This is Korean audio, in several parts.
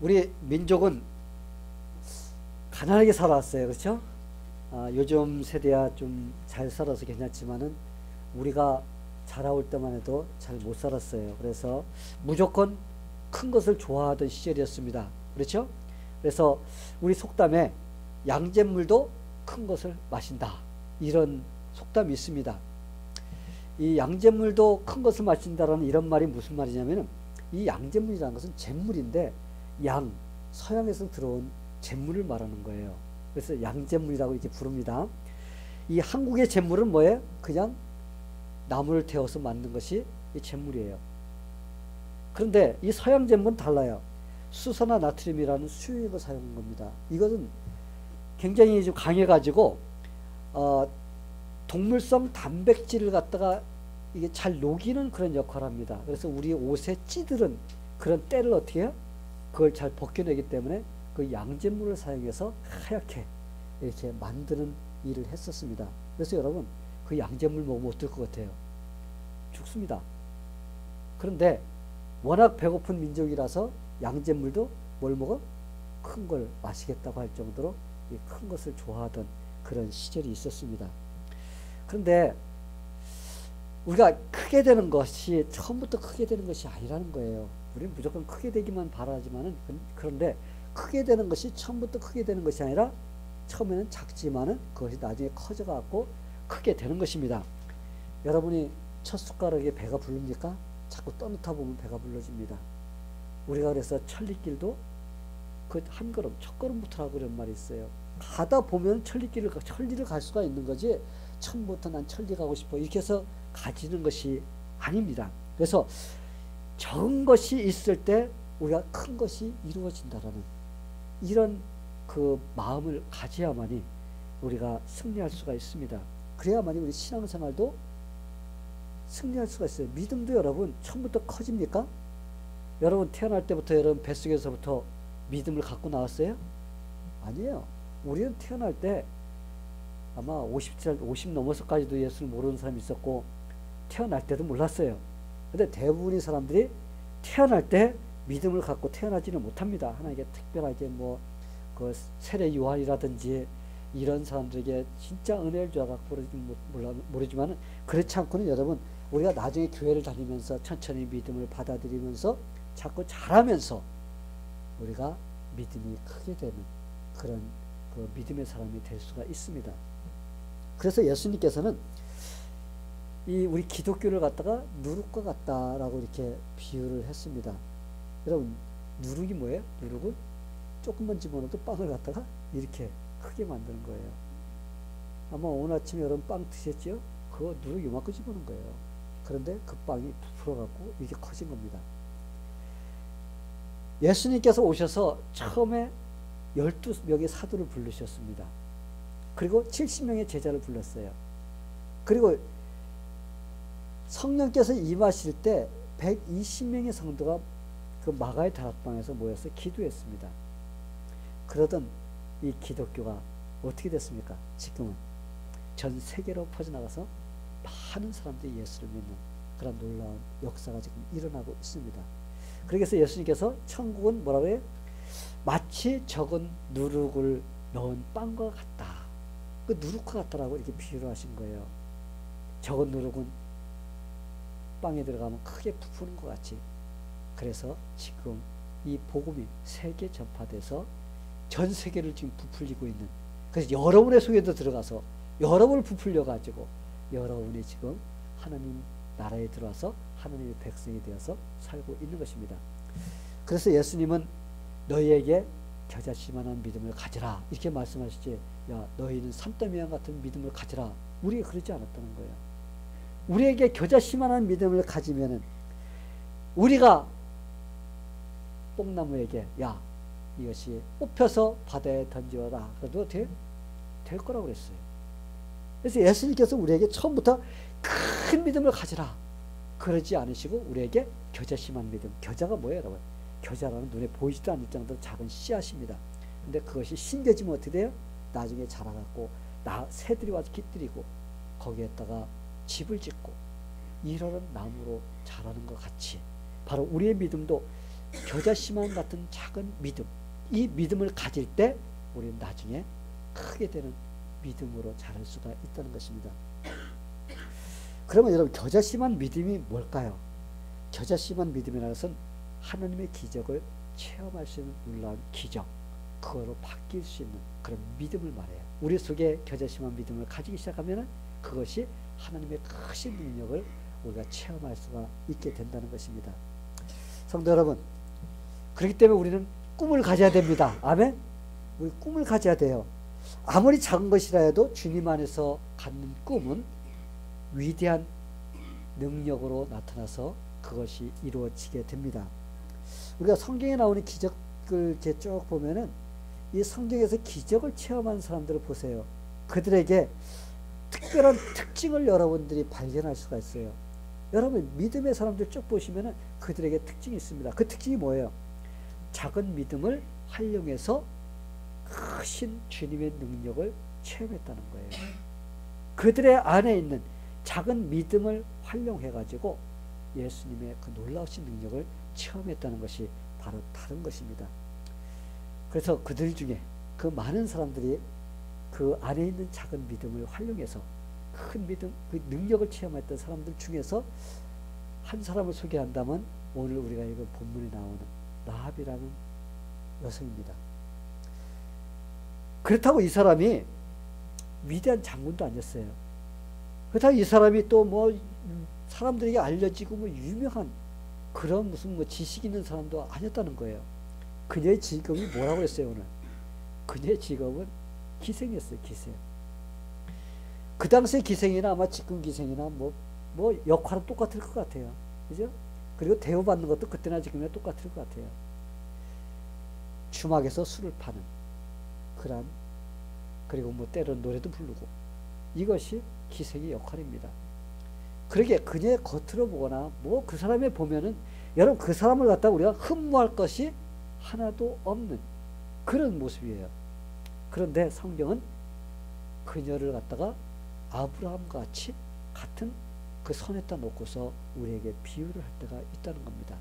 우리 민족은 가난하게 살아왔어요. 그렇죠? 요즘 세대야 좀 잘 살아서 괜찮지만은 우리가 자라올 때만 해도 잘 못 살았어요. 그래서 무조건 큰 것을 좋아하던 시절이었습니다. 그렇죠? 그래서 우리 속담에 양잿물도 큰 것을 마신다. 이런 속담이 있습니다. 이 양잿물도 큰 것을 마신다라는 이런 말이 무슨 말이냐면은 이 양잿물이라는 것은 잿물인데 서양에서 들어온 잿물을 말하는 거예요. 그래서 양잿물이라고 이렇게 부릅니다. 이 한국의 잿물은 뭐예요? 그냥 나무를 태워서 만든 것이 이 잿물이에요. 그런데 이 서양 잿물은 달라요. 수소나 나트륨이라는 수용액을 사용한 겁니다. 이것은 굉장히 좀 강해가지고 동물성 단백질을 갖다가 이게 잘 녹이는 그런 역할을 합니다. 그래서 우리 옷에 찌들은 그런 때를 어떻게 해요? 그걸 잘 벗겨내기 때문에 그 양잿물을 사용해서 하얗게 이렇게 만드는 일을 했었습니다. 그래서 여러분 그 양잿물 먹으면 어떨 것 같아요? 죽습니다. 그런데 워낙 배고픈 민족이라서 양잿물도 뭘 먹어? 큰 걸 마시겠다고 할 정도로 큰 것을 좋아하던 그런 시절이 있었습니다. 그런데 우리가 크게 되는 것이 처음부터 크게 되는 것이 아니라는 거예요. 우리는 무조건 크게 되기만 바라지만은 그런데 크게 되는 것이 처음부터 크게 되는 것이 아니라 처음에는 작지만은 그것이 나중에 커져갖고 크게 되는 것입니다. 여러분이 첫 숟가락에 배가 부릅니까? 자꾸 떠놓다 보면 배가 불러집니다. 우리가 그래서 천리길도 그 한 걸음, 첫 걸음부터라고 그런 말이 있어요. 가다 보면 천리를 갈 수가 있는 거지 처음부터 난 천리 가고 싶어 이렇게 해서 가지는 것이 아닙니다. 그래서 적은 것이 있을 때 우리가 큰 것이 이루어진다라는 이런 그 마음을 가져야만이 우리가 승리할 수가 있습니다. 그래야만이 우리 신앙생활도 승리할 수가 있어요. 믿음도 여러분 처음부터 커집니까? 여러분 태어날 때부터 여러분 뱃속에서부터 믿음을 갖고 나왔어요? 아니에요. 우리는 태어날 때 아마 50 넘어서까지도 예수를 모르는 사람이 있었고 태어날 때도 몰랐어요. 근데 대부분의 사람들이 태어날 때 믿음을 갖고 태어나지는 못합니다. 하나님께 특별하게 그 세례 요한이라든지 이런 사람들에게 진짜 은혜를 줘갖고 모르지만 그렇지 않고는 여러분 우리가 나중에 교회를 다니면서 천천히 믿음을 받아들이면서 자꾸 자라면서 우리가 믿음이 크게 되는 그런 그 믿음의 사람이 될 수가 있습니다. 그래서 예수님께서는 이 우리 기독교를 갖다가 누룩과 같다라고 이렇게 비유를 했습니다. 여러분 누룩이 뭐예요? 누룩은 조금만 집어넣어도 빵을 갖다가 이렇게 크게 만드는 거예요. 아마 오늘 아침에 여러분 빵 드셨죠? 그거 누룩 요만큼 집어넣은 거예요. 그런데 그 빵이 부풀어갖고 이렇게 커진 겁니다. 예수님께서 오셔서 처음에 12명의 사도를 부르셨습니다. 그리고 70명의 제자를 불렀어요. 그리고 성령께서 임하실 때 120명의 성도가 그 마가의 다락방에서 모여서 기도했습니다. 그러던 이 기독교가 어떻게 됐습니까? 지금은 전 세계로 퍼져나가서 많은 사람들이 예수를 믿는 그런 놀라운 역사가 지금 일어나고 있습니다. 그래서 예수님께서 천국은 뭐라고 해요? 마치 적은 누룩을 넣은 빵과 같다. 그 누룩과 같다라고 이렇게 비유를 하신 거예요. 적은 누룩은 빵에 들어가면 크게 부푸는 것 같이. 그래서 지금 이 복음이 세계 전파돼서 전 세계를 지금 부풀리고 있는. 그래서 여러분의 속에도 들어가서 여러분을 부풀려 가지고 여러분이 지금 하나님 나라에 들어와서 하나님의 백성이 되어서 살고 있는 것입니다. 그래서 예수님은 너희에게 겨자씨만한 믿음을 가지라 이렇게 말씀하시지, 야 너희는 산더미와 같은 믿음을 가지라, 우리가 그러지 않았다는 거예요. 우리에게 겨자씨만한 믿음을 가지면은 우리가 뽕나무에게 야 이것이 뽑혀서 바다에 던지어라 그래도 어떻게 될 거라고 그랬어요. 그래서 예수님께서 우리에게 처음부터 큰 믿음을 가지라 그러지 않으시고 우리에게 겨자씨만 믿음. 겨자가 뭐예요 여러분? 겨자라는 눈에 보이지도 않을 정도로 작은 씨앗입니다. 근데 그것이 심겨지면 어떻게 돼요? 나중에 자라갖고 새들이 와서 깃들이고 거기에다가 집을 짓고 이러는 나무로 자라는 것 같이 바로 우리의 믿음도 겨자씨만 같은 작은 믿음, 이 믿음을 가질 때 우리는 나중에 크게 되는 믿음으로 자랄 수가 있다는 것입니다. 그러면 여러분, 겨자씨만 믿음이 뭘까요? 겨자씨만 믿음이라는 것은 하나님의 기적을 체험할 수 있는 놀라운 기적, 그거로 바뀔 수 있는 그런 믿음을 말해요. 우리 속에 겨자씨만 믿음을 가지기 시작하면 그것이 하나님의 크신 능력을 우리가 체험할 수가 있게 된다는 것입니다. 성도 여러분, 그렇기 때문에 우리는 꿈을 가져야 됩니다. 아멘? 우리 꿈을 가져야 돼요. 아무리 작은 것이라 해도 주님 안에서 갖는 꿈은 위대한 능력으로 나타나서 그것이 이루어지게 됩니다. 우리가 성경에 나오는 기적을 이렇게 쭉 보면은 이 성경에서 기적을 체험한 사람들을 보세요. 그들에게 특별한 특징을 여러분들이 발견할 수가 있어요. 여러분, 믿음의 사람들 쭉 보시면은 그들에게 특징이 있습니다. 그 특징이 뭐예요? 작은 믿음을 활용해서 크신 주님의 능력을 체험했다는 거예요. 그들의 안에 있는 작은 믿음을 활용해 가지고 예수님의 그 놀라우신 능력을 체험했다는 것이 바로 다른 것입니다. 그래서 그들 중에 그 많은 사람들이 그 안에 있는 작은 믿음을 활용해서 큰 믿음, 그 능력을 체험했던 사람들 중에서 한 사람을 소개한다면 오늘 우리가 읽은 본문에 나오는 라합이라는 여성입니다. 그렇다고 이 사람이 위대한 장군도 아니었어요. 그렇다고 이 사람이 또 뭐 사람들에게 알려지고 뭐 유명한 그런 무슨 뭐 지식 있는 사람도 아니었다는 거예요. 그녀의 직업이 뭐라고 했어요, 오늘? 그녀의 직업은 기생이었어요, 기생. 그 당시의 기생이나 아마 지금 기생이나 뭐 역할은 똑같을 것 같아요. 그죠? 그리고 대우받는 것도 그때나 지금이나 똑같을 것 같아요. 주막에서 술을 파는 그런, 그리고 뭐 때로는 노래도 부르고, 이것이 기생의 역할입니다. 그러게 그녀의 겉으로 보거나 뭐 그 사람에 보면은 여러분, 그 사람을 갖다가 우리가 흠모할 것이 하나도 없는 그런 모습이에요. 그런데 성경은 그녀를 갖다가 아브라함과 같이 같은 그 선에다 놓고서 우리에게 비유를 할 때가 있다는 겁니다.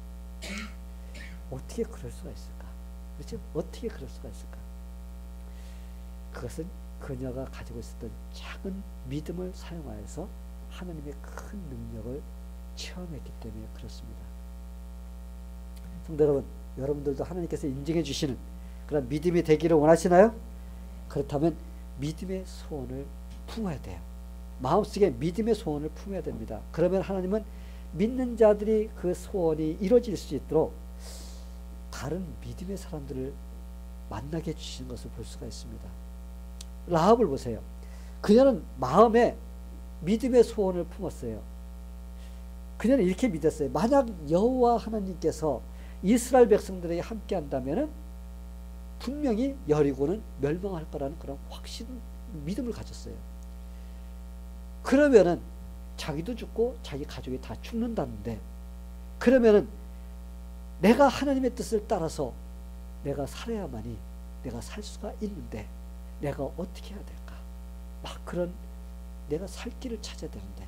어떻게 그럴 수가 있을까? 그렇죠? 어떻게 그럴 수가 있을까? 그것은 그녀가 가지고 있었던 작은 믿음을 사용하여서 하나님의 큰 능력을 체험했기 때문에 그렇습니다. 성도 여러분, 여러분들도 하나님께서 인정해 주시는 그런 믿음이 되기를 원하시나요? 그렇다면 믿음의 소원을 품어야 돼요. 마음속에 믿음의 소원을 품어야 됩니다. 그러면 하나님은 믿는 자들이 그 소원이 이루어질 수 있도록 다른 믿음의 사람들을 만나게 해주시는 것을 볼 수가 있습니다. 라합을 보세요. 그녀는 마음에 믿음의 소원을 품었어요. 그녀는 이렇게 믿었어요. 만약 여호와 하나님께서 이스라엘 백성들에게 함께 한다면 분명히 여리고는 멸망할 거라는 그런 확신, 믿음을 가졌어요. 그러면은 자기도 죽고 자기 가족이 다 죽는다는데, 그러면은 내가 하나님의 뜻을 따라서 내가 살아야만이 내가 살 수가 있는데 내가 어떻게 해야 될까? 막 그런, 내가 살 길을 찾아야 되는데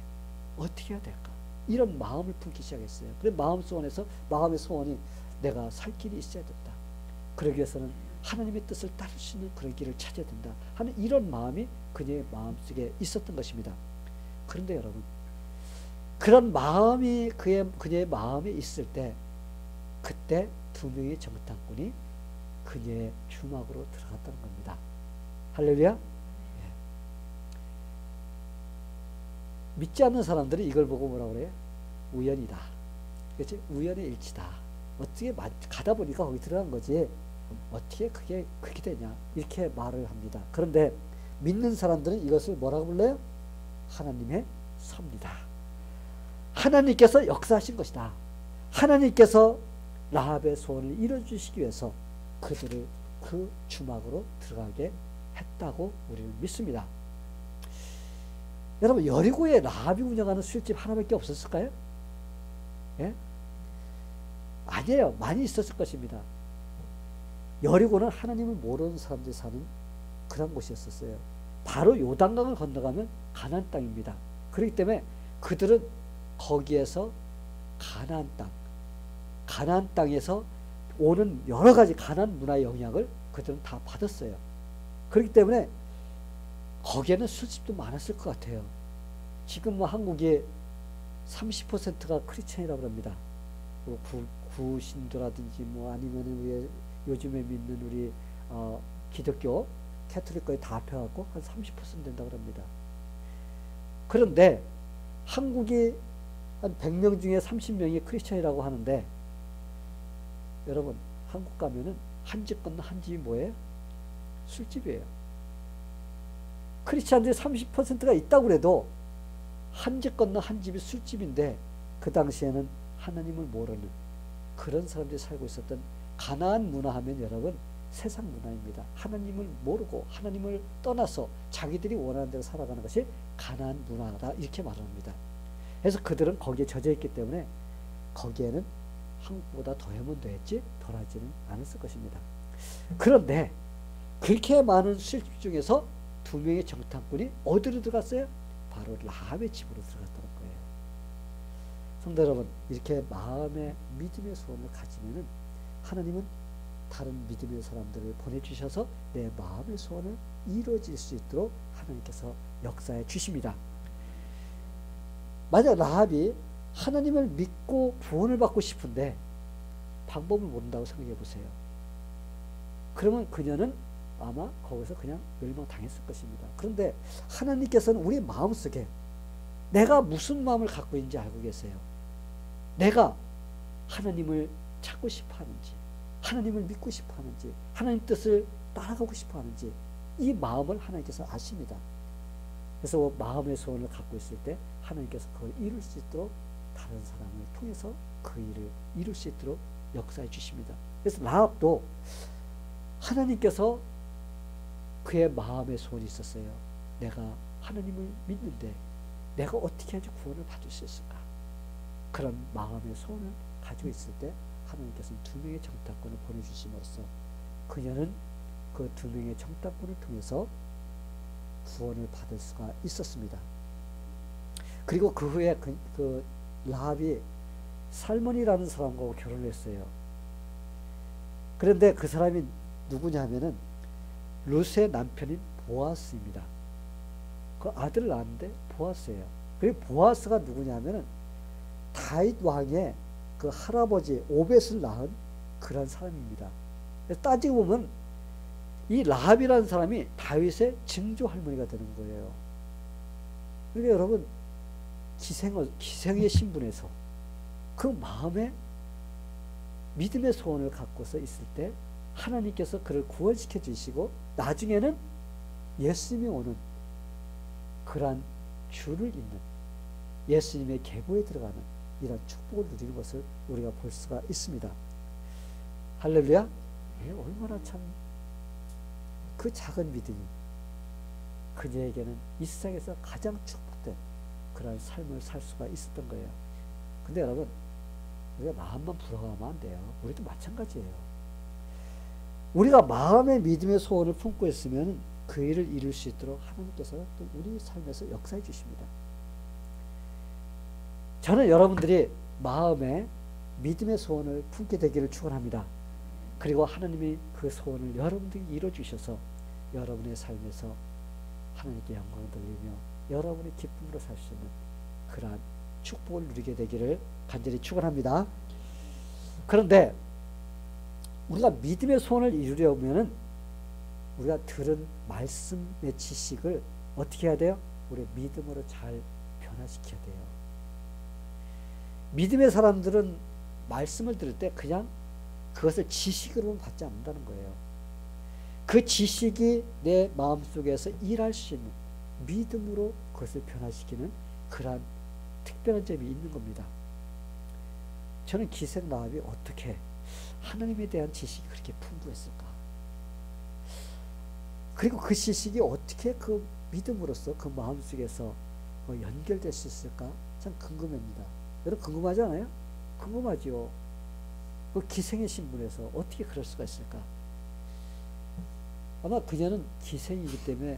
어떻게 해야 될까? 이런 마음을 품기 시작했어요. 그래서 마음의 소원이 내가 살 길이 있어야 된다. 그러기 위해서는 하나님의 뜻을 따를 수 있는 그런 길을 찾아야 된다 하는 이런 마음이 그녀의 마음속에 있었던 것입니다. 그런데 여러분, 그런 마음이 그녀의 마음에 있을 때, 그때 두 명의 정탐꾼이 그녀의 주막으로 들어갔다는 겁니다. 할렐루야. 예. 믿지 않는 사람들이 이걸 보고 뭐라고 그래요? 우연이다. 그렇지? 우연의 일치다. 어떻게 가다 보니까 거기 들어간 거지. 어떻게 그게 그렇게 되냐? 이렇게 말을 합니다. 그런데 믿는 사람들은 이것을 뭐라고 불러요? 하나님의 섭니다. 하나님께서 역사하신 것이다. 하나님께서 라합의 소원을 이루어주시기 위해서 그들을 그 주막으로 들어가게 했다고 우리는 믿습니다. 여러분, 여리고에 라합이 운영하는 술집 하나밖에 없었을까요? 예? 아니에요. 많이 있었을 것입니다. 여리고는 하나님을 모르는 사람들이 사는 그런 곳이었어요. 바로 요단강을 건너가면 가나안 땅입니다. 그렇기 때문에 그들은 거기에서 가나안 땅에서 오는 여러 가지 가나안 문화의 영향을 그들은 다 받았어요. 그렇기 때문에 거기에는 술집도 많았을 것 같아요. 지금 뭐 한국의 30%가 크리스천이라고 합니다. 뭐 구신도라든지 뭐 아니면 우리 요즘에 믿는 우리 기독교 캐톨릭 거의 다 합해갖고 한 30% 된다고 합니다. 그런데 한국이 한 100명 중에 30명이 크리스천이라고 하는데, 여러분 한국 가면은 한 집 건너 한 집이 뭐예요? 술집이에요. 크리스천들이 30%가 있다고 그래도 한 집 건너 한 집이 술집인데, 그 당시에는 하나님을 모르는 그런 사람들이 살고 있었던 가나안 문화하면 여러분 세상 문화입니다. 하나님을 모르고 하나님을 떠나서 자기들이 원하는 대로 살아가는 것이 가나안 문화다, 이렇게 말합니다. 그래서 그들은 거기에 젖어 있기 때문에 거기에는 한국보다 더 하면 됐지 덜하지는 않았을 것입니다. 그런데 그렇게 많은 술집 중에서 두 명의 정탐꾼이 어디로 들어갔어요? 바로 라합의 집으로 들어갔다는 거예요. 성도 여러분, 이렇게 마음의 믿음의 소원을 가지면은 하나님은 다른 믿음의 사람들을 보내주셔서 내 마음의 소원을 이루어질 수 있도록 하나님께서 역사해 주십니다. 만약 라합이 하나님을 믿고 구원을 받고 싶은데 방법을 모른다고 생각해 보세요. 그러면 그녀는 아마 거기서 그냥 멸망당했을 것입니다. 그런데 하나님께서는 우리 마음속에 내가 무슨 마음을 갖고 있는지 알고 계세요. 내가 하나님을 찾고 싶어 하는지, 하나님을 믿고 싶어 하는지, 하나님 뜻을 따라가고 싶어 하는지, 이 마음을 하나님께서 아십니다. 그래서 마음의 소원을 갖고 있을 때 하나님께서 그걸 이룰 수 있도록 다른 사람을 통해서 그 일을 이룰 수 있도록 역사해 주십니다. 그래서 라합도 하나님께서 그의 마음의 소원이 있었어요. 내가 하나님을 믿는데 내가 어떻게 하지 구원을 받을 수 있을까? 그런 마음의 소원을 가지고 있을 때 하나님께서는 두 명의 정탐꾼을 보내주심으로써 그녀는 그 두 명의 정탐꾼을 통해서 구원을 받을 수가 있었습니다. 그리고 그 후에 그 라합이 살몬이라는 사람과 결혼을 했어요. 그런데 그 사람이 누구냐 하면은 룻의 남편인 보아스입니다. 그 아들을 낳았는데 보아스예요. 그리고 보아스가 누구냐 하면은 다윗 왕의 그 할아버지 오벳을 낳은 그런 사람입니다. 그래서 따지고 보면 이 라합이라는 사람이 다윗의 증조 할머니가 되는 거예요. 그러니까 여러분 기생의 신분에서 그 마음에 믿음의 소원을 갖고서 있을 때 하나님께서 그를 구원시켜 주시고 나중에는 예수님이 오는 그러한 주를 잇는 예수님의 계보에 들어가는 이런 축복을 누리는 것을 우리가 볼 수가 있습니다. 할렐루야. 얼마나 참 그 작은 믿음이 그녀에게는 이 세상에서 가장 축복된 그런 삶을 살 수가 있었던 거예요. 근데 여러분 우리가 마음만 부러워하면 안 돼요. 우리도 마찬가지예요. 우리가 마음의 믿음의 소원을 품고 있으면 그 일을 이룰 수 있도록 하나님께서 또 우리 삶에서 역사해 주십니다. 저는 여러분들이 마음에 믿음의 소원을 품게 되기를 축원합니다. 그리고 하나님이 그 소원을 여러분들이 이루어 주셔서 여러분의 삶에서 하나님께 영광을 돌리며 여러분의 기쁨으로 살 수 있는 그러한 축복을 누리게 되기를 간절히 축원합니다. 그런데 우리가 믿음의 소원을 이루려면은 우리가 들은 말씀의 지식을 어떻게 해야 돼요? 우리 믿음으로 잘 변화시켜야 돼요. 믿음의 사람들은 말씀을 들을 때 그냥 그것을 지식으로는 받지 않는다는 거예요. 그 지식이 내 마음속에서 일할 수 있는 믿음으로 그것을 변화시키는 그러한 특별한 점이 있는 겁니다. 저는 기생 라합이 어떻게 하나님에 대한 지식이 그렇게 풍부했을까? 그리고 그 지식이 어떻게 그 믿음으로써 그 마음속에서 연결될 수 있을까? 참 궁금합니다. 여러분 궁금하지 않아요? 궁금하죠. 그 기생의 신분에서 어떻게 그럴 수가 있을까? 아마 그녀는 기생이기 때문에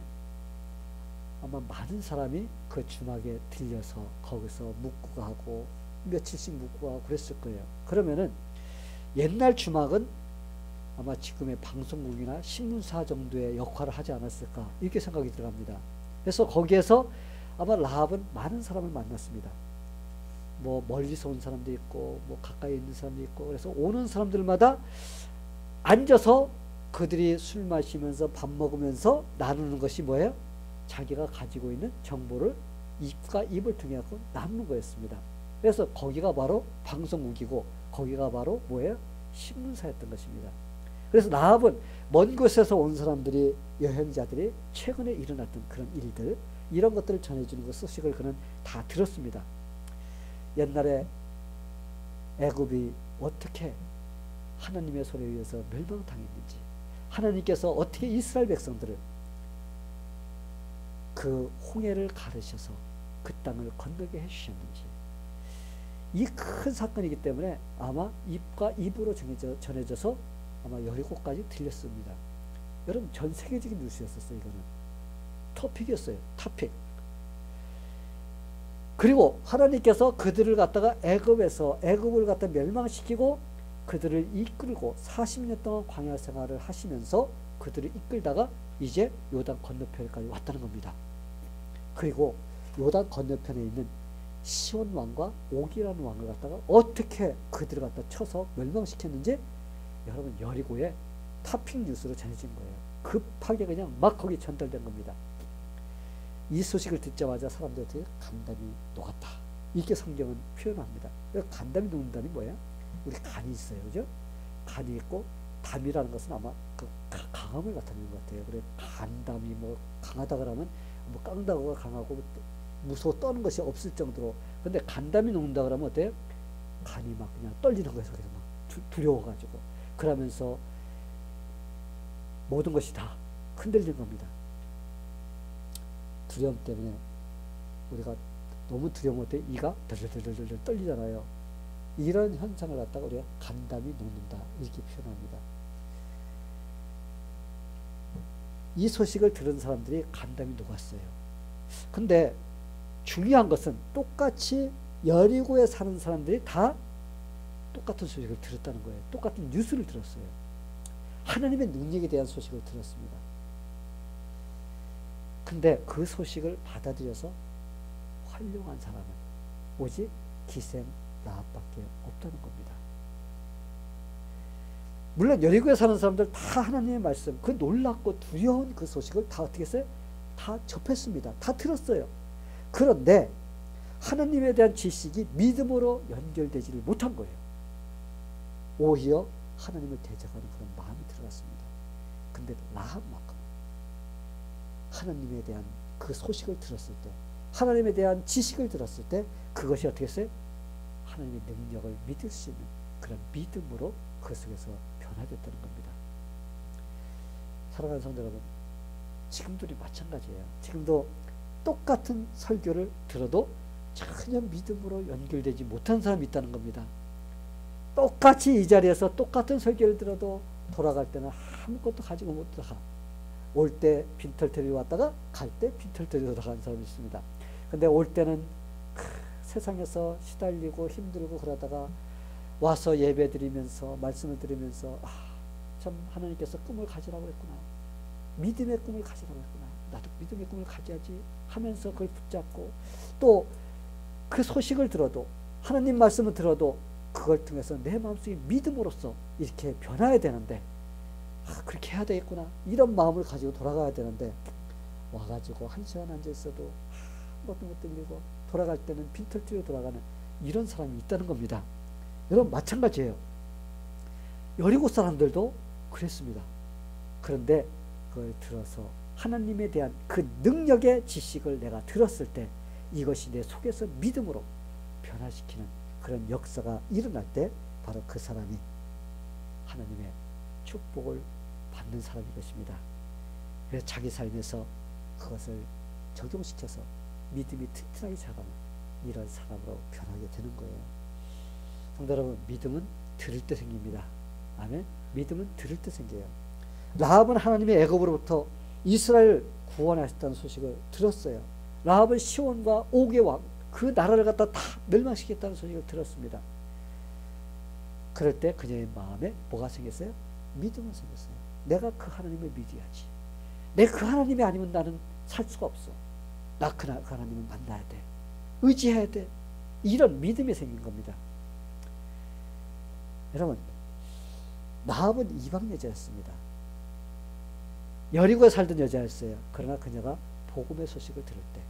아마 많은 사람이 그 주막에 들려서 거기서 묵고 가고 며칠씩 묵고 가고 그랬을 거예요. 그러면은 옛날 주막은 아마 지금의 방송국이나 신문사 정도의 역할을 하지 않았을까 이렇게 생각이 들어갑니다. 그래서 거기에서 아마 라합은 많은 사람을 만났습니다. 뭐 멀리서 온 사람도 있고 뭐 가까이 있는 사람도 있고, 그래서 오는 사람들마다 앉아서 그들이 술 마시면서 밥 먹으면서 나누는 것이 뭐예요? 자기가 가지고 있는 정보를 입과 입을 통해 갖고 나누는 거였습니다. 그래서 거기가 바로 방송국이고 거기가 바로 뭐예요? 신문사였던 것입니다. 그래서 라합은 먼 곳에서 온 사람들이, 여행자들이 최근에 일어났던 그런 일들, 이런 것들을 전해주는 그 소식을 그는 다 들었습니다. 옛날에 애굽이 어떻게 하나님의 손에 의해서 멸망당했는지, 하나님께서 어떻게 이스라엘 백성들을 그 홍해를 가르셔서 그 땅을 건너게 해주셨는지, 이 큰 사건이기 때문에 아마 입과 입으로 전해져서 아마 여리고까지 들렸습니다. 여러분, 전 세계적인 뉴스였었어요. 이거는 토픽이었어요. 토픽. 그리고 하나님께서 그들을 갖다가 애굽을 갖다 멸망시키고 그들을 이끌고 40년 동안 광야 생활을 하시면서 그들을 이끌다가 이제 요단 건너편까지 왔다는 겁니다. 그리고 요단 건너편에 있는 시온 왕과 옥이라는 왕을 갖다가 어떻게 그들을 갖다 쳐서 멸망시켰는지 여러분, 여리고의 탑핑 뉴스로 전해진 거예요. 급하게 그냥 막 거기 전달된 겁니다. 이 소식을 듣자마자 사람들한테 간담이 녹았다, 이렇게 성경은 표현합니다. 간담이 녹는다는 뭐예요? 우리 간이 있어요, 그죠? 간이 있고 담이라는 것은 아마 그 강함을 나타내는 것 같아요. 그래, 간담이 뭐 강하다 그러면 뭐 깡다구가 강하고 무서워 떠는 것이 없을 정도로. 근데 간담이 녹는다 그러면 어때요? 간이 막 그냥 떨리는 거예요. 그래서 막 두려워가지고. 그러면서 모든 것이 다 흔들리는 겁니다. 두려움 때문에 우리가 너무 두려우면 어때? 이가 덜덜덜덜 떨리잖아요. 이런 현상을 갖다가 우리가 간담이 녹는다, 이렇게 표현합니다. 이 소식을 들은 사람들이 간담이 녹았어요. 근데 중요한 것은 똑같이 여리고에 사는 사람들이 다 똑같은 소식을 들었다는 거예요. 똑같은 뉴스를 들었어요. 하나님의 능력에 대한 소식을 들었습니다. 근데 그 소식을 받아들여서 활용한 사람은 오직 기생 라합밖에 없다는 겁니다. 물론 여리고에 사는 사람들 다 하나님의 말씀, 그 놀랍고 두려운 그 소식을 다 어떻게 했어요? 다 접했습니다. 다 들었어요. 그런데 하나님에 대한 지식이 믿음으로 연결되지를 못한 거예요. 오히려 하나님을 대적하는 그런 마음이 들어갔습니다. 근데 라합만큼 하나님에 대한 그 소식을 들었을 때, 하나님에 대한 지식을 들었을 때 그것이 어떻게 했어요? 하나님의 능력을 믿을 수 있는 그런 믿음으로 그 속에서 변화됐다는 겁니다. 사랑하는 성도 여러분, 지금도 마찬가지예요. 지금도 똑같은 설교를 들어도 전혀 믿음으로 연결되지 못한 사람이 있다는 겁니다. 똑같이 이 자리에서 똑같은 설교를 들어도 돌아갈 때는 아무것도 가지고 못 들어가. 올 때 빈털터리로 왔다가 갈 때 빈털터리로 돌아가는 사람이 있습니다. 근데 올 때는 세상에서 시달리고 힘들고 그러다가 와서 예배 드리면서 말씀을 들으면서 참 하나님께서 꿈을 가지라고 했구나, 믿음의 꿈을 가지라고 했구나, 나도 믿음의 꿈을 가져야지 하면서 그걸 붙잡고, 또 그 소식을 들어도, 하나님 말씀을 들어도 그걸 통해서 내 마음속에 믿음으로써 이렇게 변화해야 되는데, 그렇게 해야 되겠구나, 이런 마음을 가지고 돌아가야 되는데, 와가지고 한 시간 앉아 있어도 아무것도 못 들리고 돌아갈 때는 빈털터리로 돌아가는 이런 사람이 있다는 겁니다. 여러분, 마찬가지예요. 여리고 사람들도 그랬습니다. 그런데 그걸 들어서 하나님에 대한 그 능력의 지식을 내가 들었을 때 이것이 내 속에서 믿음으로 변화시키는 그런 역사가 일어날 때 바로 그 사람이 하나님의 축복을 받는 사람인 것입니다. 그래서 자기 삶에서 그것을 적용시켜서 믿음이 튼튼하게 자라는 이런 사람으로 변하게 되는 거예요. 성도 여러분, 믿음은 들을 때 생깁니다. 아멘. 믿음은 들을 때 생겨요. 라합은 하나님의 애굽으로부터 이스라엘 구원하셨다는 소식을 들었어요. 라합은 시온과 옥의 왕, 그 나라를 갖다 다 멸망시켰다는 소식을 들었습니다. 그럴 때 그녀의 마음에 뭐가 생겼어요? 믿음이 생겼어요. 내가 그 하나님을 믿어야지. 내 그 하나님이 아니면 나는 살 수가 없어. 나 그 하나님을 만나야 돼. 의지해야 돼. 이런 믿음이 생긴 겁니다. 여러분, 라합은 이방 여자였습니다. 여리고에 살던 여자였어요. 그러나 그녀가 복음의 소식을 들을 때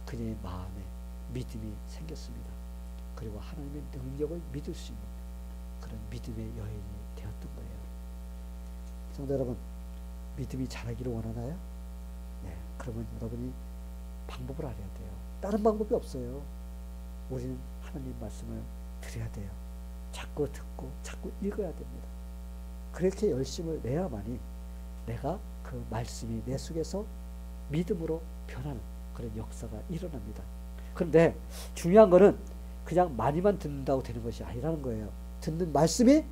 그녀의 마음에 믿음이 생겼습니다. 그리고 하나님의 능력을 믿을 수 있는 그런 믿음의 여인이 되었던 거예요. 성도 여러분, 믿음이 자라기를 원하나요? 네, 그러면 여러분이 방법을 알아야 돼요. 다른 방법이 없어요. 우리는 하나님 말씀을 드려야 돼요. 자꾸 듣고 자꾸 읽어야 됩니다. 그렇게 열심을 내야만이 내가 그 말씀이 내 속에서 믿음으로 변하는 그런 역사가 일어납니다. 그런데 중요한 거는 그냥 많이만 듣는다고 되는 것이 아니라는 거예요. 듣는 말씀이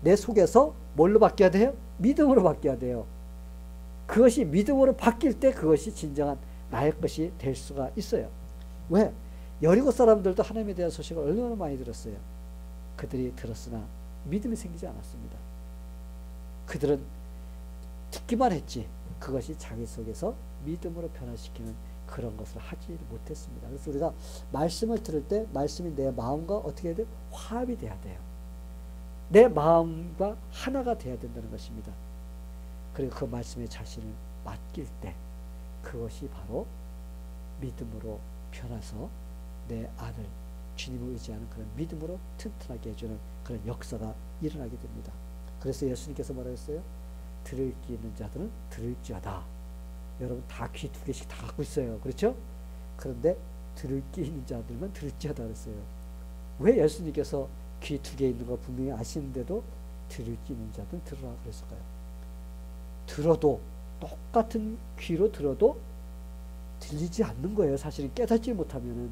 내 속에서 뭘로 바뀌어야 돼요? 믿음으로 바뀌어야 돼요. 그것이 믿음으로 바뀔 때 그것이 진정한 나의 것이 될 수가 있어요. 왜? 여리고 사람들도 하나님에 대한 소식을 얼마나 많이 들었어요. 그들이 들었으나 믿음이 생기지 않았습니다. 그들은 듣기만 했지 그것이 자기 속에서 믿음으로 변화시키는 그런 것을 하지 못했습니다. 그래서 우리가 말씀을 들을 때 말씀이 내 마음과 어떻게 해야 돼요? 화합이 돼야 돼요. 내 마음과 하나가 돼야 된다는 것입니다. 그리고 그 말씀에 자신을 맡길 때 그것이 바로 믿음으로 변해서 내 안을 주님을 의지하는 그런 믿음으로 튼튼하게 해주는 그런 역사가 일어나게 됩니다. 그래서 예수님께서 뭐라 했어요? 들을 귀 있는 자들은 들을지어다. 여러분 다 귀 두 개씩 다 갖고 있어요. 그렇죠? 그런데 들을 귀 있는 자들만 들을지어다 그랬어요. 왜 예수님께서 귀 두 개 있는 거 분명히 아시는데도 들을 귀 있는 자들은 들으라 그랬을까요? 들어도 똑같은 귀로 들어도 들리지 않는 거예요. 사실은 깨닫지 못하면은.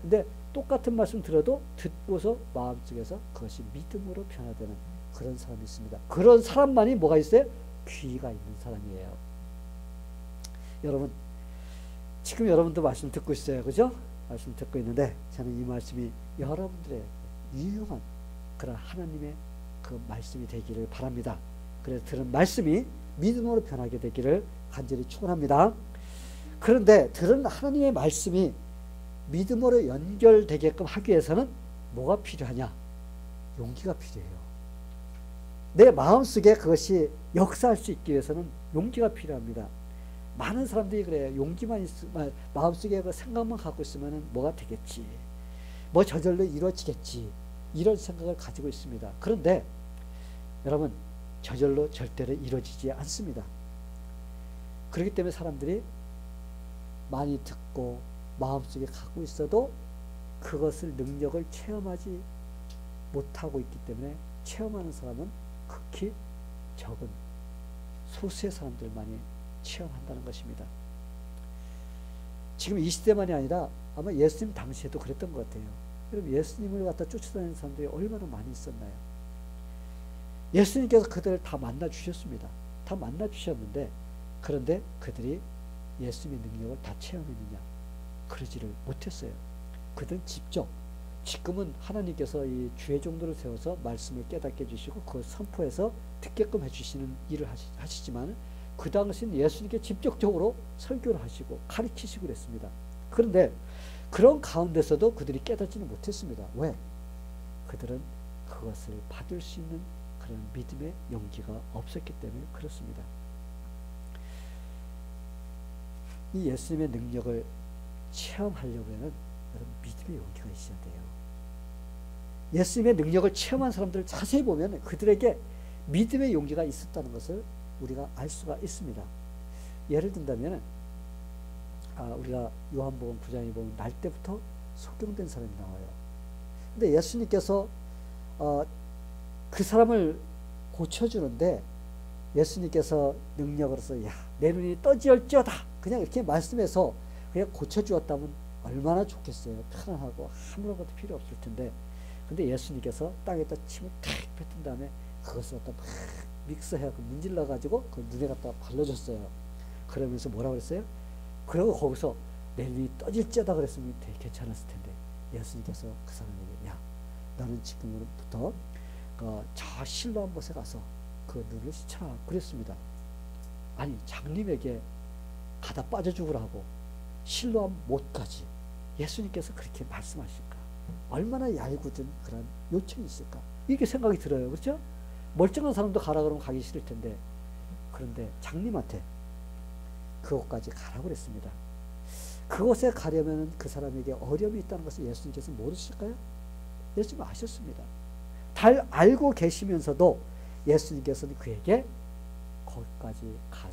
근데 똑같은 말씀 들어도 듣고서 마음속에서 그것이 믿음으로 변화되는 그런 사람이 있습니다. 그런 사람만이 뭐가 있어요? 귀가 있는 사람이에요. 여러분, 지금 여러분도 말씀 듣고 있어요. 그죠? 말씀 듣고 있는데 저는 이 말씀이 여러분들의 유용한 그런 하나님의 그 말씀이 되기를 바랍니다. 그래서 들은 말씀이 믿음으로 변하게 되기를 간절히 축원합니다. 그런데 들은 하나님의 말씀이 믿음으로 연결되게끔 하기 위해서는 뭐가 필요하냐? 용기가 필요해요. 내 마음속에 그것이 역사할 수 있기 위해서는 용기가 필요합니다. 많은 사람들이 그래요. 용기만 있으면 마음속에 그 생각만 갖고 있으면 뭐가 되겠지. 뭐 저절로 이루어지겠지. 이런 생각을 가지고 있습니다. 그런데 여러분 저절로 절대로 이루어지지 않습니다. 그렇기 때문에 사람들이 많이 듣고 마음속에 갖고 있어도 그것을 능력을 체험하지 못하고 있기 때문에 체험하는 사람은 극히 적은 소수의 사람들만이 체험한다는 것입니다. 지금 이 시대만이 아니라 아마 예수님 당시에도 그랬던 것 같아요. 여러분 예수님을 갖다 쫓아다니는 사람들이 얼마나 많이 있었나요? 예수님께서 그들을 다 만나 주셨습니다. 다 만나 주셨는데 그런데 그들이 예수님의 능력을 다 체험했느냐? 그러지를 못했어요. 그들은 직접 지금은 하나님께서 이 주의 종도를 세워서 말씀을 깨닫게 해주시고 그걸 선포해서 듣게끔 해주시는 일을 하시지만 그 당시는 예수님께 직접적으로 설교를 하시고 가르치시고 그랬습니다. 그런데 그런 가운데서도 그들이 깨닫지는 못했습니다. 왜? 그들은 그것을 받을 수 있는 그런 믿음의 용기가 없었기 때문에 그렇습니다. 이 예수님의 능력을 체험하려면 여러분 믿음의 용기가 있어야 돼요. 예수님의 능력을 체험한 사람들을 자세히 보면 그들에게 믿음의 용기가 있었다는 것을 우리가 알 수가 있습니다. 예를 든다면 우리가 요한복음 9장에 보면 날 때부터 소경된 사람이 나와요. 근데 예수님께서 그 사람을 고쳐주는데 예수님께서 능력으로서 야, 내 눈이 떠지었지어다 그냥 이렇게 말씀해서 그냥 고쳐주었다면 얼마나 좋겠어요. 편안하고 아무런 것도 필요 없을 텐데 근데 예수님께서 땅에다 침을 탁 뱉은 다음에 그것을 갖다 막 믹스해서 문질러 가지고 그 눈에 갖다 발라줬어요. 그러면서 뭐라고 그랬어요? 그리고 거기서 내 눈이 떠질지어다 그랬으면 되게 괜찮았을 텐데 예수님께서 그 사람에게 야 너는 지금부터 저 실로암 못에 가서 그 눈을 씻어라 그랬습니다. 아니 장님에게 가다 빠져 죽으라고 실로암 못까지 예수님께서 그렇게 말씀하실까? 얼마나 얄궂은 그런 요청이 있을까? 이렇게 생각이 들어요. 그렇죠? 멀쩡한 사람도 가라 그러면 가기 싫을 텐데, 그런데 장님한테 그곳까지 가라고 그랬습니다. 그곳에 가려면 그 사람에게 어려움이 있다는 것을 예수님께서 모르실까요? 예수님 아셨습니다. 잘 알고 계시면서도 예수님께서는 그에게 거기까지 갈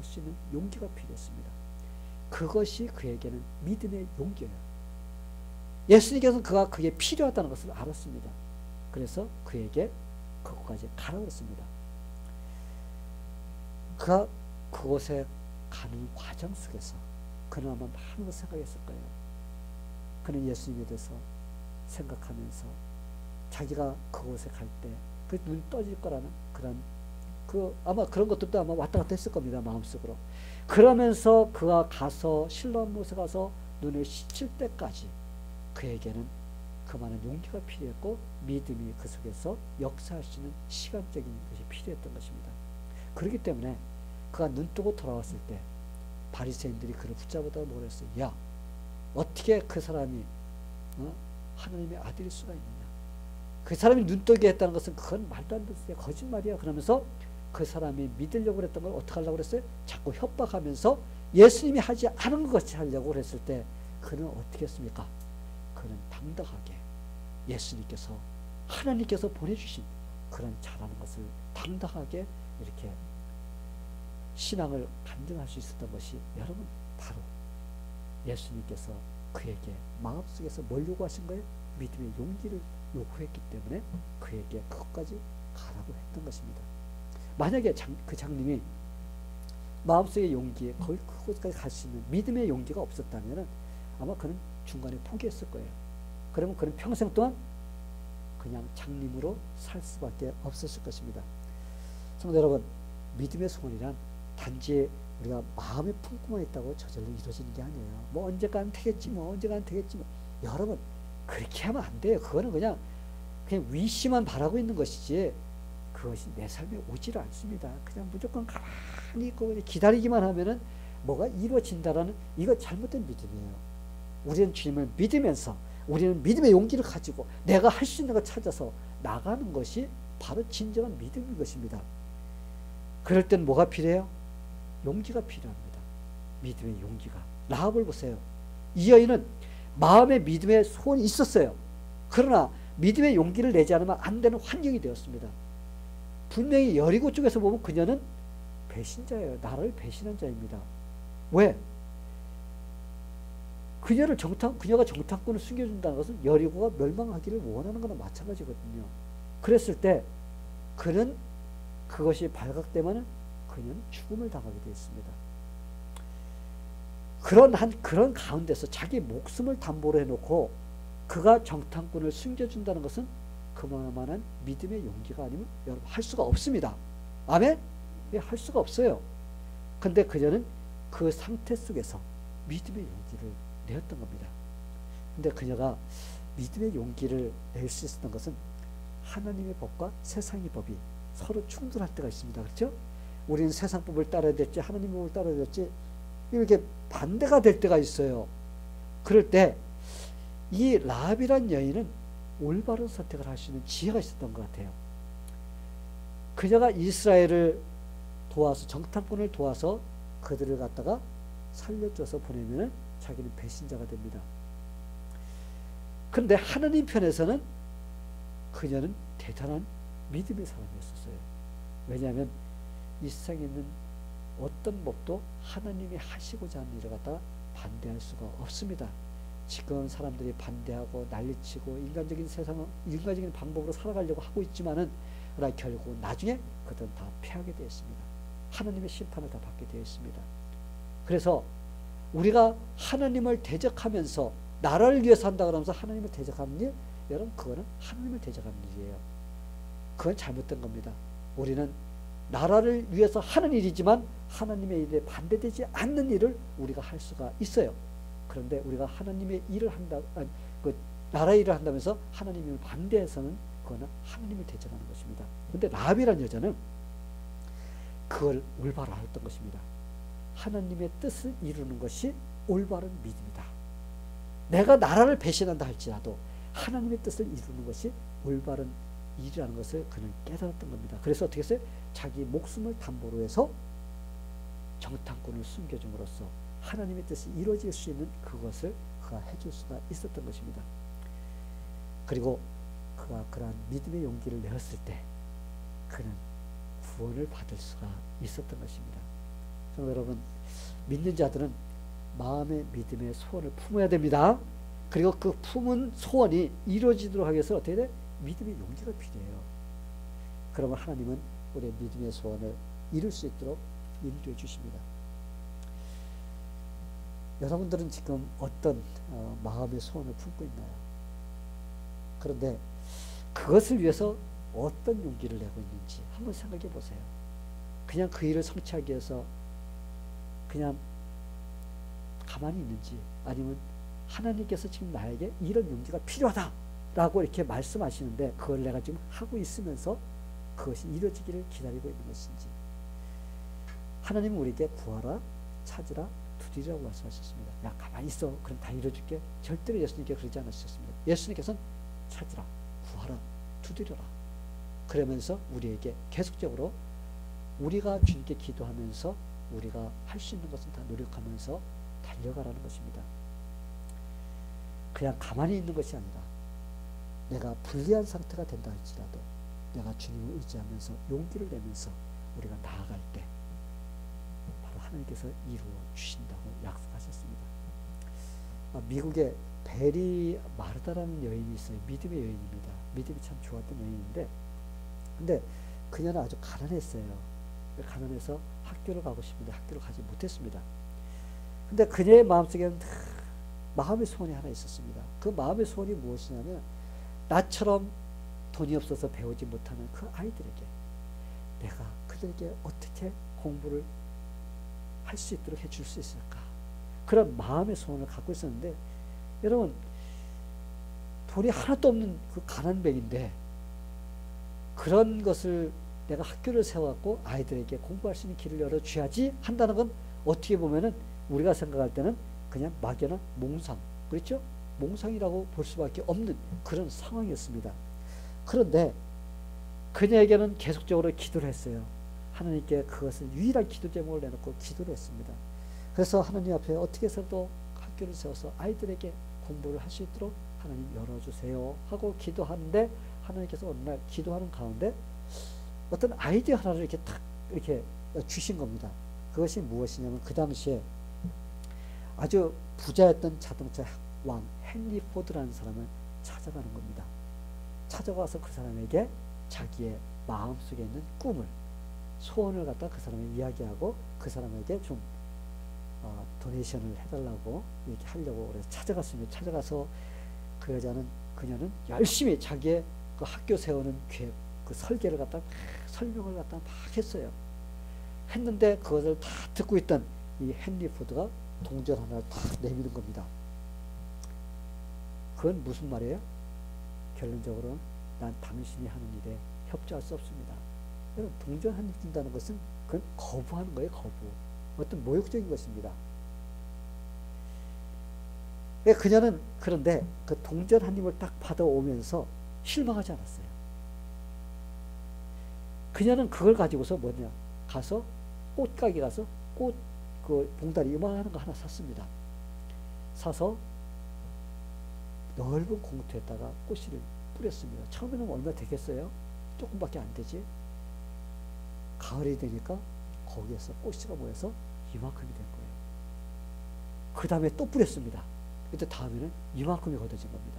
수 있는 용기가 필요했습니다. 그것이 그에게는 믿음의 용기예요. 예수님께서는 그게 필요하다는 것을 알았습니다. 그래서 그에게 그곳까지 가라고 했습니다. 그가 그곳에 가는 과정 속에서 그는 아마 많은 것을 생각했을 거예요. 그는 예수님에 대해서 생각하면서 자기가 그곳에 갈 때 그 눈이 떠질 거라는 그런 아마 그런 것들도 아마 왔다 갔다 했을 겁니다. 마음속으로. 그러면서 그가 가서 실로암 못에 가서 눈을 씻을 때까지 그에게는 그 많은 용기가 필요했고 믿음이 그 속에서 역사할 수 있는 시간적인 것이 필요했던 것입니다. 그렇기 때문에 그가 눈 뜨고 돌아왔을 때 바리새인들이 그를 붙잡아다가 뭐라 했어요? 야, 어떻게 그 사람이 하나님의 아들일 수가 있느냐? 그 사람이 눈 뜨게 했다는 것은 그건 말도 안 되는 거짓말이야. 그러면서 그 사람이 믿으려고 했던 걸 어떻게 하려고 그랬어요? 자꾸 협박하면서 예수님이 하지 않은 것 같이 하려고 그랬을 때 그는 어떻게 했습니까? 그는 당당하게 예수님께서 하나님께서 보내주신 그런 잘하는 것을 당당하게 이렇게 신앙을 간증할 수 있었던 것이 여러분 바로 예수님께서 그에게 마음속에서 뭘 요구하신 거예요? 믿음의 용기를 요구했기 때문에 그에게 그것까지 가라고 했던 것입니다. 만약에 그 장님이 마음속의 용기에 거의 그곳까지 갈 수 있는 믿음의 용기가 없었다면 아마 그는 중간에 포기했을 거예요. 그러면 그는 평생 동안 그냥 장님으로 살 수밖에 없었을 것입니다. 성도 여러분, 믿음의 소원이란 단지 우리가 마음의 품고만 있다고 저절로 이루어지는 게 아니에요. 뭐 언젠가는 되겠지, 언젠가는 되겠지. 여러분 그렇게 하면 안 돼요. 그거는 그냥 위시만 바라고 있는 것이지 그것이 내 삶에 오지를 않습니다. 그냥 무조건 가만히 있고 기다리기만 하면은 뭐가 이루어진다라는 이거 잘못된 믿음이에요. 우리는 주님을 믿으면서 우리는 믿음의 용기를 가지고 내가 할 수 있는 걸 찾아서 나가는 것이 바로 진정한 믿음인 것입니다. 그럴 땐 뭐가 필요해요? 용기가 필요합니다. 믿음의 용기가. 라합을 보세요. 이 여인은 마음의 믿음의 소원이 있었어요. 그러나 믿음의 용기를 내지 않으면 안 되는 환경이 되었습니다. 분명히 여리고 쪽에서 보면 그녀는 배신자예요. 나를 배신한 자입니다. 왜? 그녀가 정탐꾼을 숨겨준다는 것은 여리고가 멸망하기를 원하는 거나 마찬가지거든요. 그랬을 때 그는 그것이 발각되면 그녀는 죽음을 당하게 되어 있습니다. 그런 가운데서 자기 목숨을 담보로 해놓고 그가 정탐꾼을 숨겨준다는 것은 그만한 믿음의 용기가 아니면 여러분 할 수가 없습니다. 아멘? 할 수가 없어요. 근데 그녀는 그 상태 속에서 믿음의 용기를 내었던 겁니다. 근데 그녀가 믿음의 용기를 낼 수 있었던 것은 하나님의 법과 세상의 법이 서로 충돌할 때가 있습니다. 그렇죠? 우리는 세상 법을 따라야 될지 하나님 법을 따라야 될지 이렇게 반대가 될 때가 있어요. 그럴 때 이 라합이란 여인은 올바른 선택을 할 수 있는 지혜가 있었던 것 같아요. 그녀가 이스라엘을 도와서 정탐꾼을 도와서 그들을 갖다가 살려줘서 보내면 자기는 배신자가 됩니다. 그런데 하나님 편에서는 그녀는 대단한 믿음의 사람이었어요. 왜냐하면 이 세상에 있는 어떤 법도 하나님이 하시고자 하는 일을 갖다가 반대할 수가 없습니다. 지금 사람들이 반대하고 난리치고 인간적인 방법으로 살아가려고 하고 있지만은 그러나 결국 나중에 그들은 다 패하게 되었습니다. 하나님의 심판을 다 받게 되었습니다. 그래서 우리가 하나님을 대적하면서 나라를 위해서 한다 그러면서 하나님을 대적하는 일, 여러분 그거는 하나님을 대적하는 일이에요. 그건 잘못된 겁니다. 우리는 나라를 위해서 하는 일이지만 하나님의 일에 반대되지 않는 일을 우리가 할 수가 있어요. 그런데 우리가 하나님의 일을 한다, 나라의 일을 한다면서 하나님의 일을 반대해서는 그거는 하나님을 대적하는 것입니다. 근데 라합이라는 여자는 그걸 올바로 알았던 것입니다. 하나님의 뜻을 이루는 것이 올바른 믿음이다. 내가 나라를 배신한다 할지라도 하나님의 뜻을 이루는 것이 올바른 일이라는 것을 그는 깨달았던 겁니다. 그래서 어떻게 했어요? 자기 목숨을 담보로 해서 정탐꾼을 숨겨줌으로써 하나님의 뜻이 이루어질 수 있는 그것을 그가 해줄 수가 있었던 것입니다. 그리고 그가 그러한 믿음의 용기를 내었을 때 그는 구원을 받을 수가 있었던 것입니다. 여러분, 믿는 자들은 마음의 믿음의 소원을 품어야 됩니다. 그리고 그 품은 소원이 이루어지도록 하기 위해서 어떻게 돼? 믿음의 용기가 필요해요. 그러면 하나님은 우리의 믿음의 소원을 이룰 수 있도록 인도해 주십니다. 여러분들은 지금 어떤 마음의 소원을 품고 있나요? 그런데 그것을 위해서 어떤 용기를 내고 있는지 한번 생각해 보세요. 그냥 그 일을 성취하기 위해서 그냥 가만히 있는지, 아니면 하나님께서 지금 나에게 이런 용기가 필요하다라고 이렇게 말씀하시는데 그걸 내가 지금 하고 있으면서 그것이 이루어지기를 기다리고 있는 것인지. 하나님은 우리에게 구하라, 찾으라, 두드리라고 말씀하셨습니다. 야, 가만히 있어, 그럼 다 이루어줄게. 절대로 예수님께 그러지 않으셨습니다. 예수님께서는 찾으라, 구하라, 두드려라, 그러면서 우리에게 계속적으로 우리가 주님께 기도하면서 우리가 할 수 있는 것은 다 노력하면서 달려가라는 것입니다. 그냥 가만히 있는 것이 아니라 내가 불리한 상태가 된다 할지라도 내가 주님을 의지하면서 용기를 내면서 우리가 나아갈 때 바로 하나님께서 이루어 주신다고 약속하셨습니다. 미국에 베리 마르다라는 여인이 있어요. 믿음의 여인입니다. 믿음이 참 좋았던 여인인데, 근데 그녀는 아주 가난했어요. 가난해서 학교를 가고 싶은데 학교를 가지 못했습니다. 근데 그녀의 마음속에는 마음의 소원이 하나 있었습니다. 그 마음의 소원이 무엇이냐면, 나처럼 돈이 없어서 배우지 못하는 그 아이들에게 내가 그들에게 어떻게 공부를 할 수 있도록 해줄 수 있을까, 그런 마음의 소원을 갖고 있었는데, 여러분, 돈이 하나도 없는 그 가난뱅인데 그런 것을 내가 학교를 세워갖고 아이들에게 공부할 수 있는 길을 열어줘야지 한다는 건 어떻게 보면은 우리가 생각할 때는 그냥 막연한 몽상, 그렇죠? 몽상이라고 볼 수밖에 없는 그런 상황이었습니다. 그런데 그녀에게는 계속적으로 기도를 했어요. 하나님께 그것을 유일한 기도 제목을 내놓고 기도를 했습니다. 그래서 하나님 앞에 어떻게 해서도 학교를 세워서 아이들에게 공부를 할 수 있도록 하나님 열어주세요 하고 기도하는데, 하나님께서 어느 날 기도하는 가운데 어떤 아이디어 하나를 이렇게 탁 이렇게 주신 겁니다. 그것이 무엇이냐면, 그 당시에 아주 부자였던 자동차 왕 헨리 포드라는 사람을 찾아가는 겁니다. 찾아가서 그 사람에게 자기의 마음속에 있는 꿈을, 소원을 갖다 그 사람에게 이야기하고 그 사람에게 좀 도네이션을 해달라고 이렇게 하려고 그래서 찾아갔습니다. 찾아가서 그녀는 열심히 자기의 그 학교 세우는 계획, 그 설계를 갖다 설명을 갖다 막 했어요. 했는데 그것을 다 듣고 있던 이 헨리 포드가 동전 하나를 딱 내미는 겁니다. 그건 무슨 말이에요? 결론적으로 난 당신이 하는 일에 협조할 수 없습니다. 여러분, 동전 한 입 준다는 것은 그건 거부하는 거예요. 거부. 어떤 모욕적인 것입니다. 그녀는 그런데 그 동전 한 입을 딱 받아오면서 실망하지 않았어요. 그녀는 그걸 가지고서 뭐냐, 가서 꽃가게 가서 꽃 그 봉다리 이만한 거 하나 샀습니다. 사서 넓은 공터에다가 꽃씨를 뿌렸습니다. 처음에는 얼마 되겠어요? 조금밖에 안 되지. 가을이 되니까 거기에서 꽃씨가 모여서 이만큼이 된 거예요. 그 다음에 또 뿌렸습니다. 그때 다음에는 이만큼이 걷어진 겁니다.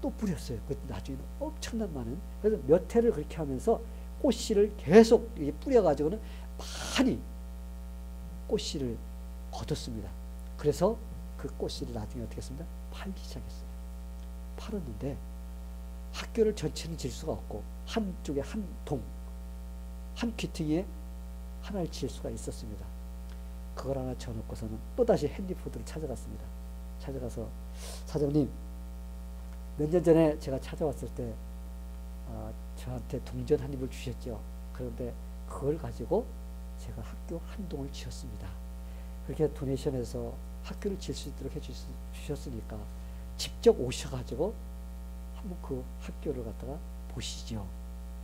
또 뿌렸어요. 그 나중에는 엄청난 많은, 그래서 몇 해를 그렇게 하면서 꽃씨를 계속 뿌려가지고는 많이 꽃씨를 거뒀습니다. 그래서 그 꽃씨를 나중에 어떻게 했습니다? 팔기 시작했어요. 팔았는데 학교를 전체는 질 수가 없고 한쪽에 한 귀퉁이에 하나를 질 수가 있었습니다. 그걸 하나 쳐놓고서는 또다시 헨리 포드를 찾아갔습니다. 찾아가서, 사장님, 몇 년 전에 제가 찾아왔을 때 저한테 동전 한 입을 주셨죠. 그런데 그걸 가지고 제가 학교 한 동을 지었습니다. 그렇게 도네이션해서 학교를 지을 수 있도록 해주셨으니까 직접 오셔가지고 한번 그 학교를 갖다가 보시죠.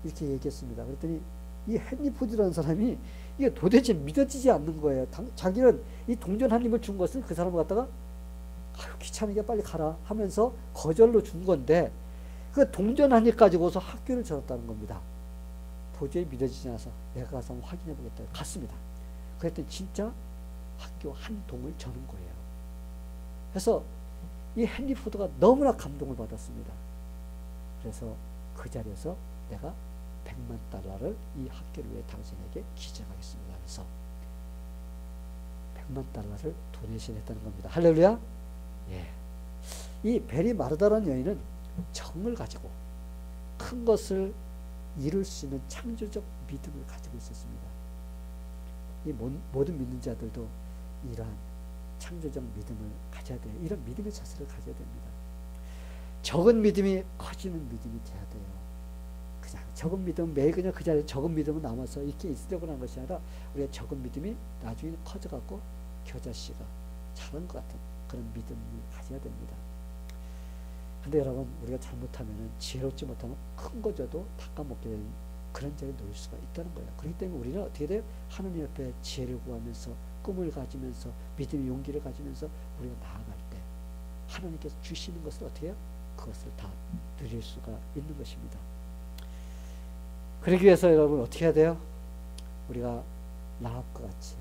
이렇게 얘기했습니다. 그랬더니 이 헨리 포드라는 사람이 이게 도대체 믿어지지 않는 거예요. 자기는 이 동전 한 입을 준 것은 그 사람을 갖다가 아유 귀찮으니까 빨리 가라 하면서 거절로 준 건데 그 동전 한 입 가지고서 학교를 지었다는 겁니다. 도저히 믿어지지 않아서 내가 가서 한번 확인해 보겠다. 갔습니다. 그랬더니 진짜 학교 한 동을 저는 거예요. 그래서 이 헨리 포드가 너무나 감동을 받았습니다. 그래서 그 자리에서 내가 $100만 이 학교를 위해 당신에게 기증하겠습니다. 그래서 $100만 도네이션 했다는 겁니다. 할렐루야. 예. 이 베리 마르다라는 여인은 정을 가지고 큰 것을 이룰 수 있는 창조적 믿음을 가지고 있었습니다. 이 모든 믿는 자들도 이러한 창조적 믿음을 가져야 돼요. 이런 믿음의 자세를 가져야 됩니다. 적은 믿음이 커지는 믿음이 돼야 돼요. 그냥 적은 믿음 매일 그냥 그 자리에 적은 믿음은 남아서 이렇게 있으려고 하는 것이 아니라 우리가 적은 믿음이 나중에 커져갖고 겨자씨가 자란 것 같은 그런 믿음을 가져야 됩니다. 근데 여러분 우리가 잘못하면 지혜롭지 못하면 큰 거 줘도 닦아먹게 되는 그런 자리에 놓일 수가 있다는 거예요. 그렇기 때문에 우리는 어떻게 돼요? 하나님 옆에 지혜를 구하면서 꿈을 가지면서 믿음의 용기를 가지면서 우리가 나아갈 때 하나님께서 주시는 것을 어떻게 해요? 그것을 다 누릴 수가 있는 것입니다. 그러기 위해서 여러분 어떻게 해야 돼요? 우리가 라합과 같이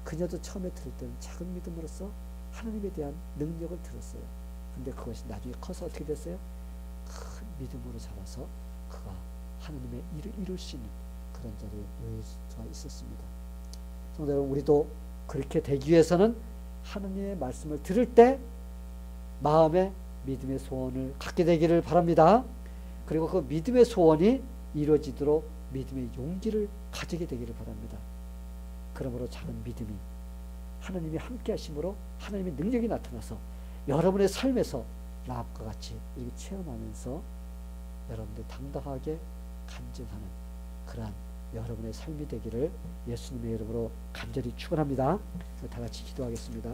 그녀도 처음에 들을 때는 작은 믿음으로써 하나님에 대한 능력을 들었어요. 근데 그것이 나중에 커서 어떻게 됐어요? 큰 믿음으로 자라서 그가 하나님의 일을 이룰 수 있는 그런 자리에 놓일 수가 있었습니다. 성도 여러분 우리도 그렇게 되기 위해서는 하나님의 말씀을 들을 때 마음에 믿음의 소원을 갖게 되기를 바랍니다. 그리고 그 믿음의 소원이 이루어지도록 믿음의 용기를 가지게 되기를 바랍니다. 그러므로 작은 믿음이 하나님이 함께 하심으로 하나님의 능력이 나타나서 여러분의 삶에서 라합과 같이 이렇게 체험하면서 여러분들 당당하게 간증하는 그러한 여러분의 삶이 되기를 예수님의 이름으로 간절히 축원합니다. 다 같이 기도하겠습니다.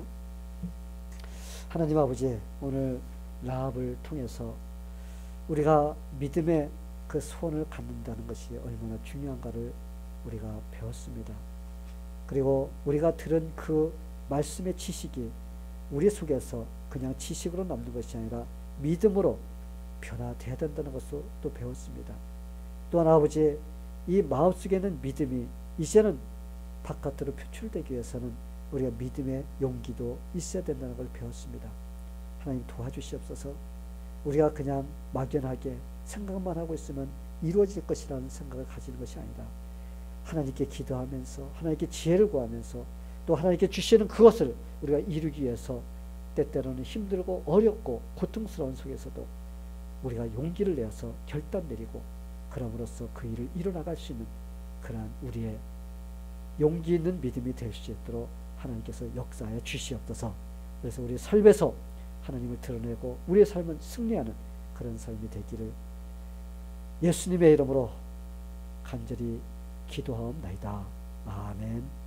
하나님 아버지, 오늘 라합을 통해서 우리가 믿음의 그 소원을 갖는다는 것이 얼마나 중요한가를 우리가 배웠습니다. 그리고 우리가 들은 그 말씀의 지식이 우리 속에서 그냥 지식으로 남는 것이 아니라 믿음으로 변화되어야 된다는 것을 또 배웠습니다. 또한 아버지, 이 마음속에 있는 믿음이 이제는 바깥으로 표출되기 위해서는 우리가 믿음의 용기도 있어야 된다는 걸 배웠습니다. 하나님 도와주시옵소서. 우리가 그냥 막연하게 생각만 하고 있으면 이루어질 것이라는 생각을 가지는 것이 아니라 하나님께 기도하면서 하나님께 지혜를 구하면서 또 하나님께 주시는 그것을 우리가 이루기 위해서 때때로는 힘들고 어렵고 고통스러운 속에서도 우리가 용기를 내어서 결단 내리고 그럼으로써 그 일을 이뤄나갈 수 있는 그러한 우리의 용기 있는 믿음이 될 수 있도록 하나님께서 역사하여 주시옵소서. 그래서 우리 삶에서 하나님을 드러내고 우리의 삶은 승리하는 그런 삶이 되기를 예수님의 이름으로 간절히 기도하옵나이다. 아멘.